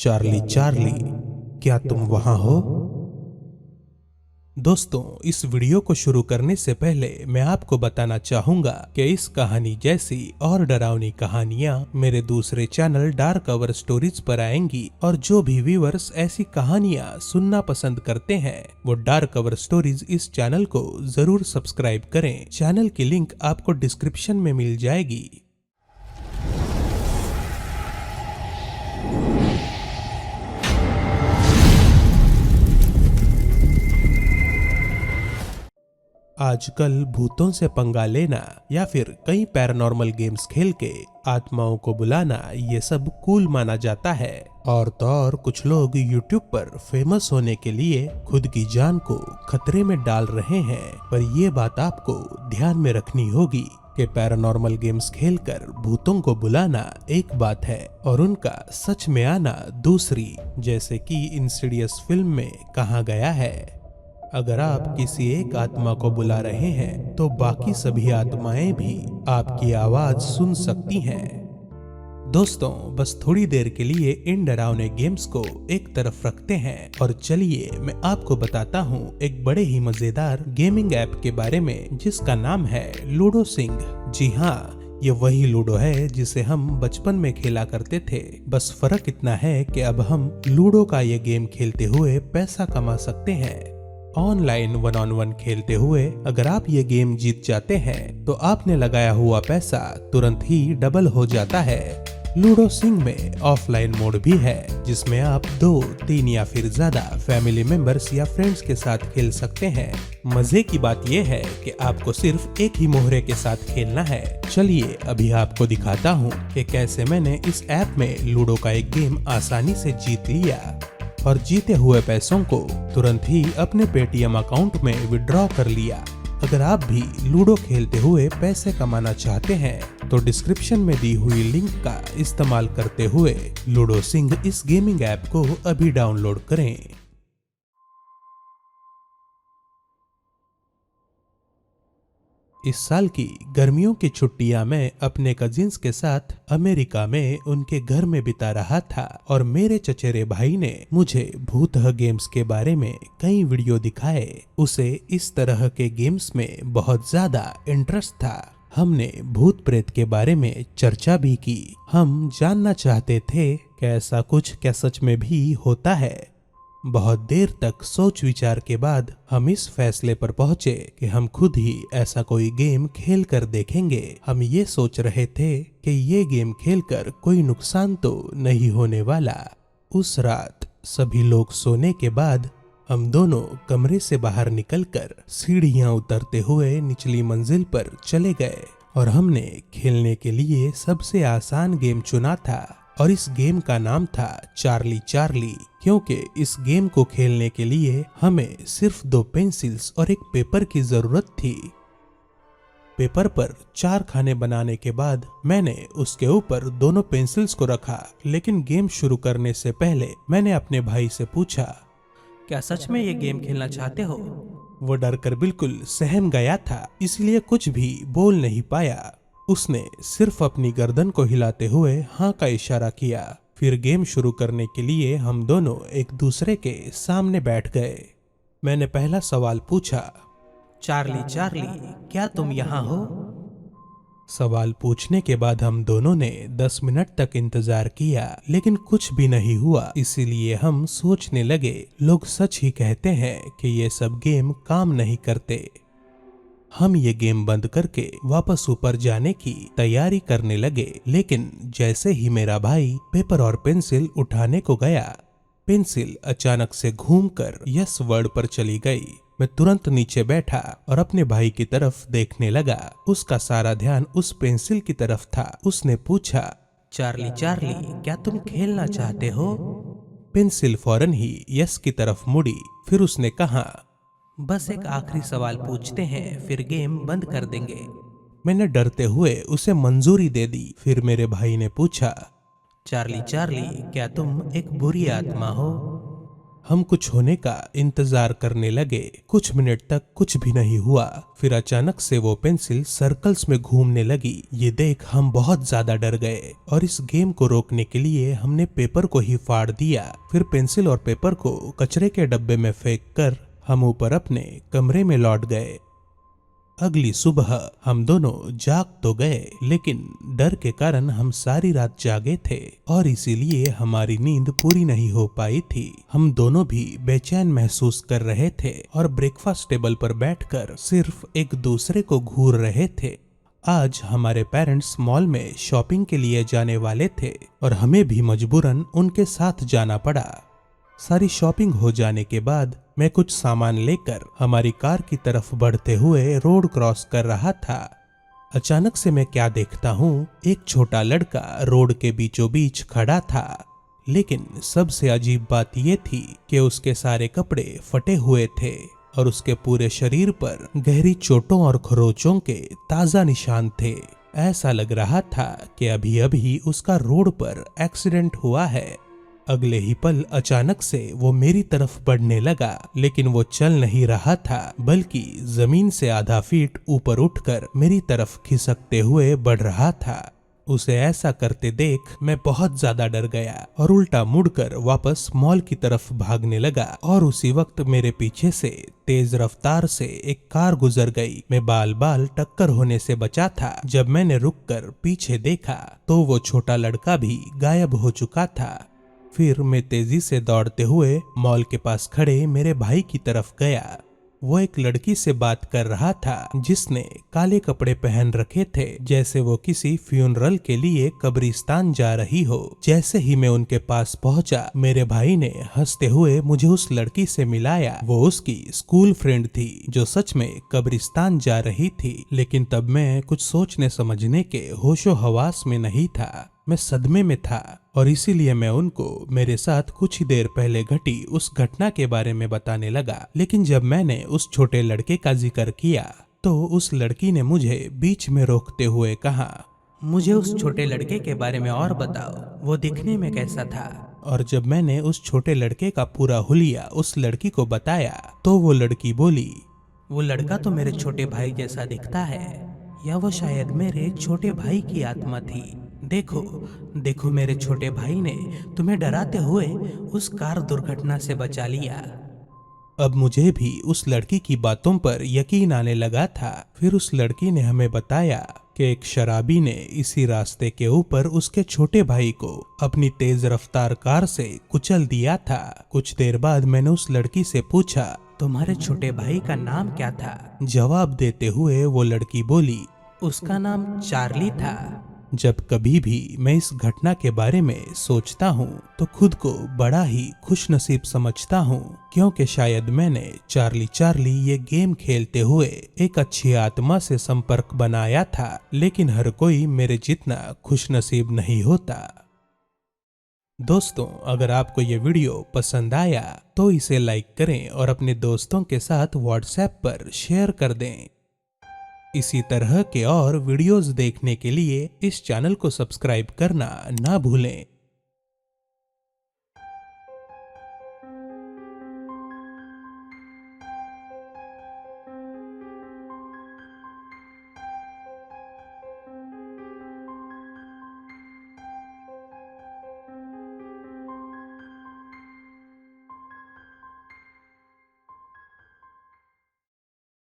Charlie Charlie, क्या तुम वहां हो? दोस्तों, इस वीडियो को शुरू करने से पहले मैं आपको बताना चाहूंगा कि इस कहानी जैसी और डरावनी कहानियां मेरे दूसरे चैनल डार्क कवर स्टोरीज पर आएंगी, और जो भी व्यूअर्स ऐसी कहानियां सुनना पसंद करते हैं वो डार्क कवर स्टोरीज इस चैनल को जरूर सब्सक्राइब करें। चैनल की लिंक आपको डिस्क्रिप्शन में मिल जाएगी। आजकल भूतों से पंगा लेना या फिर कई पैरानॉर्मल गेम्स खेल के आत्माओं को बुलाना, ये सब कूल माना जाता है। और तो और कुछ लोग YouTube पर फेमस होने के लिए खुद की जान को खतरे में डाल रहे हैं। पर ये बात आपको ध्यान में रखनी होगी कि पैरानॉर्मल गेम्स खेलकर भूतों को बुलाना एक बात है और उनका सच में आना दूसरी। जैसे कि इंसिडियस फिल्म में कहा गया है, अगर आप किसी एक आत्मा को बुला रहे हैं तो बाकी सभी आत्माएं भी आपकी आवाज सुन सकती हैं। दोस्तों, बस थोड़ी देर के लिए इन डरावने गेम्स को एक तरफ रखते हैं और चलिए मैं आपको बताता हूँ एक बड़े ही मजेदार गेमिंग ऐप के बारे में जिसका नाम है लूडो सिंह। जी हाँ, ये वही लूडो है जिसे हम बचपन में खेला करते थे। बस फर्क इतना है कि अब हम लूडो का ये गेम खेलते हुए पैसा कमा सकते हैं। ऑनलाइन 1-on-1 खेलते हुए अगर आप ये गेम जीत जाते हैं तो आपने लगाया हुआ पैसा तुरंत ही डबल हो जाता है। लूडो सिंह में ऑफलाइन मोड भी है जिसमें आप 2, 3 या फिर ज्यादा फैमिली मेंबर्स या फ्रेंड्स के साथ खेल सकते हैं। मजे की बात यह है कि आपको सिर्फ एक ही मोहरे के साथ खेलना है। चलिए अभी आपको दिखाता हूँ कि कैसे मैंने इस ऐप में लूडो का एक गेम आसानी से जीत लिया और जीते हुए पैसों को तुरंत ही अपने पेटीएम अकाउंट में विड्रॉ कर लिया। अगर आप भी लूडो खेलते हुए पैसे कमाना चाहते हैं तो डिस्क्रिप्शन में दी हुई लिंक का इस्तेमाल करते हुए लूडो सिंह इस गेमिंग ऐप को अभी डाउनलोड करें। इस साल की गर्मियों की छुट्टियां मैं अपने कजिन्स के साथ अमेरिका में उनके घर में बिता रहा था और मेरे चचेरे भाई ने मुझे भूत गेम्स के बारे में कई वीडियो दिखाए। उसे इस तरह के गेम्स में बहुत ज्यादा इंटरेस्ट था। हमने भूत प्रेत के बारे में चर्चा भी की। हम जानना चाहते थे कि ऐसा कुछ क्या सच में भी होता है। बहुत देर तक सोच विचार के बाद हम इस फैसले पर पहुंचे कि हम खुद ही ऐसा कोई गेम खेल कर देखेंगे। हम ये सोच रहे थे कि ये गेम खेलकर कोई नुकसान तो नहीं होने वाला। उस रात सभी लोग सोने के बाद हम दोनों कमरे से बाहर निकलकर सीढ़ियां उतरते हुए निचली मंजिल पर चले गए और हमने खेलने के लिए सबसे आसान गेम चुना था और इस गेम का नाम था चार्ली चार्ली, क्योंकि इस गेम को खेलने के लिए हमें सिर्फ 2 पेंसिल्स और एक पेपर की जरूरत थी। पेपर पर 4 खाने बनाने के बाद मैंने उसके ऊपर दोनों पेंसिल्स को रखा, लेकिन गेम शुरू करने से पहले मैंने अपने भाई से पूछा, क्या सच में ये गेम खेलना चाहते हो? वो डरकर बिल्कुल सहम गया था, इसलिए कुछ भी बोल नहीं पाया। उसने सिर्फ अपनी गर्दन को हिलाते हुए हाँ का इशारा किया। फिर गेम शुरू करने के लिए हम दोनों एक दूसरे के सामने बैठ गए। मैंने पहला सवाल पूछा, चार्ली चार्ली, क्या तुम यहाँ हो? सवाल पूछने के बाद हम दोनों ने 10 मिनट तक इंतजार किया, लेकिन कुछ भी नहीं हुआ। इसीलिए हम सोचने लगे लोग सच ही कहते हैं कि ये सब गेम काम नहीं करते। हम ये गेम बंद करके वापस ऊपर जाने की तैयारी करने लगे, लेकिन जैसे ही मेरा भाई पेपर और पेंसिल उठाने को गया, पेंसिल अचानक से घूमकर यस वर्ड पर चली गई। मैं तुरंत नीचे बैठा और अपने भाई की तरफ देखने लगा। उसका सारा ध्यान उस पेंसिल की तरफ था। उसने पूछा, चार्ली चार्ली, क्या तुम खेलना चाहते हो? पेंसिल फौरन ही यस की तरफ मुड़ी। फिर उसने कहा, बस एक आखिरी सवाल पूछते हैं, फिर गेम बंद कर देंगे। मैंने डरते हुए उसे मंजूरी दे दी। फिर मेरे भाई ने पूछा, चार्ली चार्ली, क्या तुम एक बुरी आत्मा हो? हम कुछ होने का इंतजार करने लगे। कुछ मिनट तक कुछ भी नहीं हुआ। फिर अचानक से वो पेंसिल सर्कल्स में घूमने लगी। ये देख हम बहुत ज्यादा डर गए और इस गेम को रोकने के लिए हमने पेपर को ही फाड़ दिया। फिर पेंसिल और पेपर को कचरे के डब्बे में फेंक कर हम ऊपर अपने कमरे में लौट गए। अगली सुबह हम दोनों जाग तो गए, लेकिन डर के कारण हम सारी रात जागे थे और इसीलिए हमारी नींद पूरी नहीं हो पाई थी। हम दोनों भी बेचैन महसूस कर रहे थे और ब्रेकफास्ट टेबल पर बैठकर सिर्फ एक दूसरे को घूर रहे थे। आज हमारे पेरेंट्स मॉल में शॉपिंग के लिए जाने वाले थे और हमें भी मजबूरन उनके साथ जाना पड़ा। सारी शॉपिंग हो जाने के बाद मैं कुछ सामान लेकर हमारी कार की तरफ बढ़ते हुए रोड क्रॉस कर रहा था। अचानक से मैं क्या देखता हूँ, एक छोटा लड़का रोड के बीचों बीच खड़ा था। लेकिन सबसे अजीब बात यह थी कि उसके सारे कपड़े फटे हुए थे और उसके पूरे शरीर पर गहरी चोटों और खरोचों के ताजा निशान थे। ऐसा लग रहा था कि अभी अभी उसका रोड पर एक्सीडेंट हुआ है। अगले ही पल अचानक से वो मेरी तरफ बढ़ने लगा, लेकिन वो चल नहीं रहा था बल्कि जमीन से आधा फीट ऊपर उठकर मेरी तरफ खिसकते हुए बढ़ रहा था। उसे ऐसा करते देख मैं बहुत ज्यादा डर गया और उल्टा मुड़कर वापस मॉल की तरफ भागने लगा और उसी वक्त मेरे पीछे से तेज रफ्तार से एक कार गुजर गई। मैं बाल बाल टक्कर होने से बचा था। जब मैंने रुककर पीछे देखा तो वो छोटा लड़का भी गायब हो चुका था। फिर मैं तेजी से दौड़ते हुए मॉल के पास खड़े मेरे भाई की तरफ गया। वो एक लड़की से बात कर रहा था जिसने काले कपड़े पहन रखे थे, जैसे वो किसी फ्यूनरल के लिए कब्रिस्तान जा रही हो। जैसे ही मैं उनके पास पहुंचा, मेरे भाई ने हंसते हुए मुझे उस लड़की से मिलाया। वो उसकी स्कूल फ्रेंड थी जो सच में कब्रिस्तान जा रही थी। लेकिन तब मैं कुछ सोचने समझने के होशो हवास में नहीं था। मैं सदमे में था और इसीलिए मैं उनको मेरे साथ कुछ ही देर पहले घटी उस घटना के बारे में बताने लगा। लेकिन जब मैंने उस छोटे लड़के का जिक्र किया तो उस लड़की ने मुझे बीच में रोकते हुए कहा, मुझे उस छोटे लड़के के बारे में और बताओ, वो दिखने में कैसा था? और जब मैंने उस छोटे लड़के का पूरा हुलिया उस लड़की को बताया तो वो लड़की बोली, वो लड़का तो मेरे छोटे भाई जैसा दिखता है, या वो शायद मेरे छोटे भाई की आत्मा थी। देखो देखो, मेरे छोटे भाई ने तुम्हें डराते हुए उस कार दुर्घटना से बचा लिया। अब मुझे भी उस लड़की की बातों पर यकीन आने लगा था। फिर उस लड़की ने हमें बताया कि एक शराबी ने इसी रास्ते के ऊपर उसके छोटे भाई को अपनी तेज रफ्तार कार से कुचल दिया था। कुछ देर बाद मैंने उस लड़की से पूछा, तुम्हारे छोटे भाई का नाम क्या था? जवाब देते हुए वो लड़की बोली, उसका नाम चार्ली था। जब कभी भी मैं इस घटना के बारे में सोचता हूँ तो खुद को बड़ा ही खुशनसीब समझता हूँ, क्योंकि शायद मैंने चार्ली ये गेम खेलते हुए एक अच्छी आत्मा से संपर्क बनाया था। लेकिन हर कोई मेरे जितना खुशनसीब नहीं होता। दोस्तों, अगर आपको ये वीडियो पसंद आया तो इसे लाइक करें और अपने दोस्तों के साथ व्हाट्सएप पर शेयर कर दें। इसी तरह के और वीडियोस देखने के लिए इस चैनल को सब्सक्राइब करना ना भूलें।